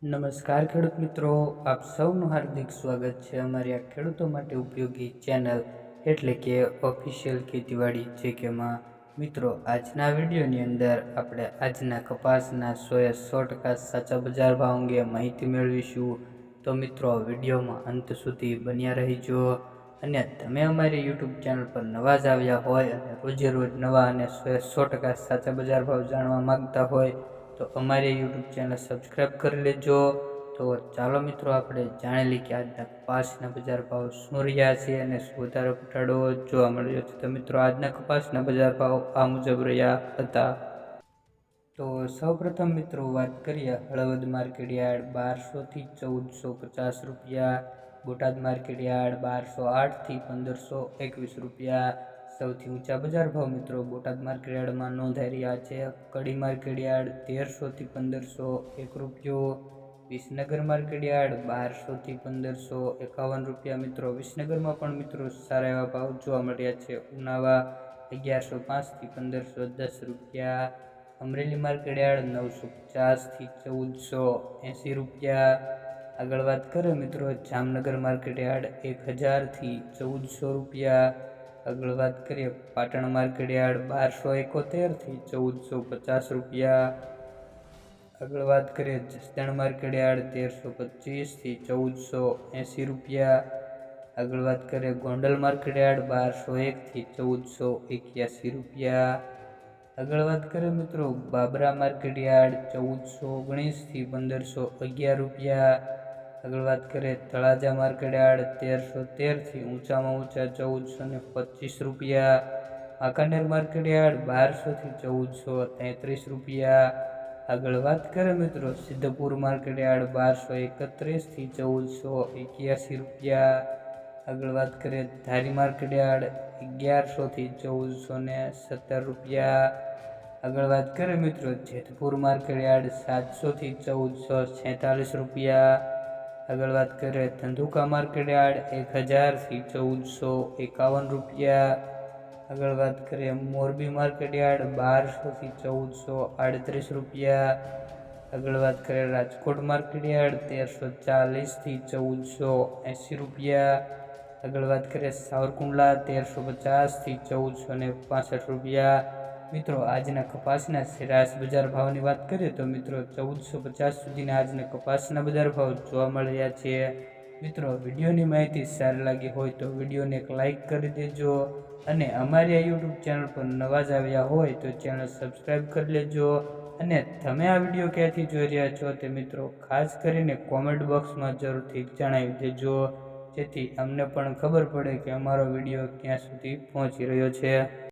નમસ્કાર ખેડૂત મિત્રો, આપ સૌનું હાર્દિક સ્વાગત છે અમારી આ ખેડૂતો માટે ઉપયોગી ચેનલ એટલે કે ઓફિશિયલ ખેતીવાડી જેકેમાં. મિત્રો, આજના વિડીયોની અંદર આપણે આજના કપાસના 100% સાચા બજાર ભાવ અંગે માહિતી મેળવીશું. તો મિત્રો, વિડીયોમાં અંત સુધી બન્યા રહીજો. અને તમે અમારી યુટ્યુબ ચેનલ પર નવા જ આવ્યા હોય અને રોજે રોજ નવા અને 100% સાચા બજાર ભાવ જાણવા માંગતા હોય તો અમારી યુટ્યુબ ચેનલ સબસ્ક્રાઈબ કરી લેજો. તો ચાલો મિત્રો, આપણે જાણી લઈએ કે આજના કપાસના બજાર ભાવ શું રહ્યા છે અને શું વધારો ઘટાડો જોવા મળ્યો છે. તો મિત્રો, આજના કપાસના બજાર ભાવ આ મુજબ રહ્યા હતા. તો સૌપ્રથમ મિત્રો વાત કરીએ હળવદ માર્કેટ યાર્ડ 1200 થી 1450 રૂપિયા, બોટાદ માર્કેટ યાર્ડ 1208 થી 1521 રૂપિયા. સૌથી ઊંચા બજાર ભાવ મિત્રો બોટાદ માર્કેટ યાર્ડમાં નોંધાઈ રહ્યા છે. કડી માર્કેટ યાર્ડ 1300 થી 1501 રૂપિયો, વિસનગર માર્કેટ યાર્ડ 1200 થી 1551 રૂપિયા. મિત્રો, વિસનગરમાં પણ મિત્રો સારા એવા ભાવ જોવા મળ્યા છે. ઉનાવા 1105 થી 1510 રૂપિયા, અમરેલી માર્કેટ યાર્ડ 950 થી 1480 રૂપિયા. આગળ વાત કરીએ મિત્રો જામનગર માર્કેટ યાર્ડ 1000 થી 1400 રૂપિયા. આગળ વાત કરીએ પાટણ માર્કેટ યાર્ડ 1271 થી 1450 રૂપિયા. આગળ વાત કરીએ જસદણ માર્કેટ યાર્ડ 1325 થી 1480 રૂપિયા. આગળ વાત કરીએ ગોંડલ માર્કેટ યાર્ડ 1201 થી 1481 રૂપિયા. આગળ વાત કરીએ મિત્રો બાબરા માર્કેટ યાર્ડ 1419 થી 1511 રૂપિયા. આગળ વાત કરીએ તળાજા માર્કેટ યાર્ડ 1313 થી ઊંચામાં ઊંચા 1425 રૂપિયા. વાંકાનેર માર્કેટ યાર્ડ 1200 થી 1433 રૂપિયા. આગળ વાત કરીએ મિત્રો સિદ્ધપુર માર્કેટ યાર્ડ 1231 થી 1481 રૂપિયા. આગળ વાત કરીએ ધારી માર્કેટ યાર્ડ 1100 થી 1417 રૂપિયા. આગળ વાત કરીએ મિત્રો જેતપુર માર્કેટ યાર્ડ 700 થી 1446 રૂપિયા. આગળ વાત કરીએ ધંધુકા માર્કેટ યાર્ડ 1000 થી 1451 રૂપિયા. આગળ વાત કરીએ મોરબી માર્કેટ યાર્ડ 1200 થી 1438 રૂપિયા. આગળ વાત કરીએ રાજકોટ માર્કેટ યાર્ડ 1340 થી 1480 રૂપિયા. આગળ વાત કરીએ સાવરકુંડલા 1350 થી 1465 રૂપિયા. મિત્રો, આજના કપાસના સરેરાશ બજાર ભાવની વાત કરીએ તો મિત્રો 1450 સુધીના આજના કપાસના બજાર ભાવ જોવા મળી રહ્યા છે. મિત્રો, વિડીયોની માહિતી સારી લાગી હોય તો વિડીયોને એક લાઇક કરી દેજો અને અમારી આ યુટ્યુબ ચેનલ પર નવા જ આવ્યા હોય તો ચેનલ સબસ્ક્રાઈબ કરી લેજો. અને તમે આ વિડીયો ક્યાંથી જોઈ રહ્યા છો તે મિત્રો ખાસ કરીને કોમેન્ટ બોક્સમાં જરૂરથી જણાવી દેજો, જેથી અમને પણ ખબર પડે કે અમારો વિડીયો ક્યાં સુધી પહોંચી રહ્યો છે.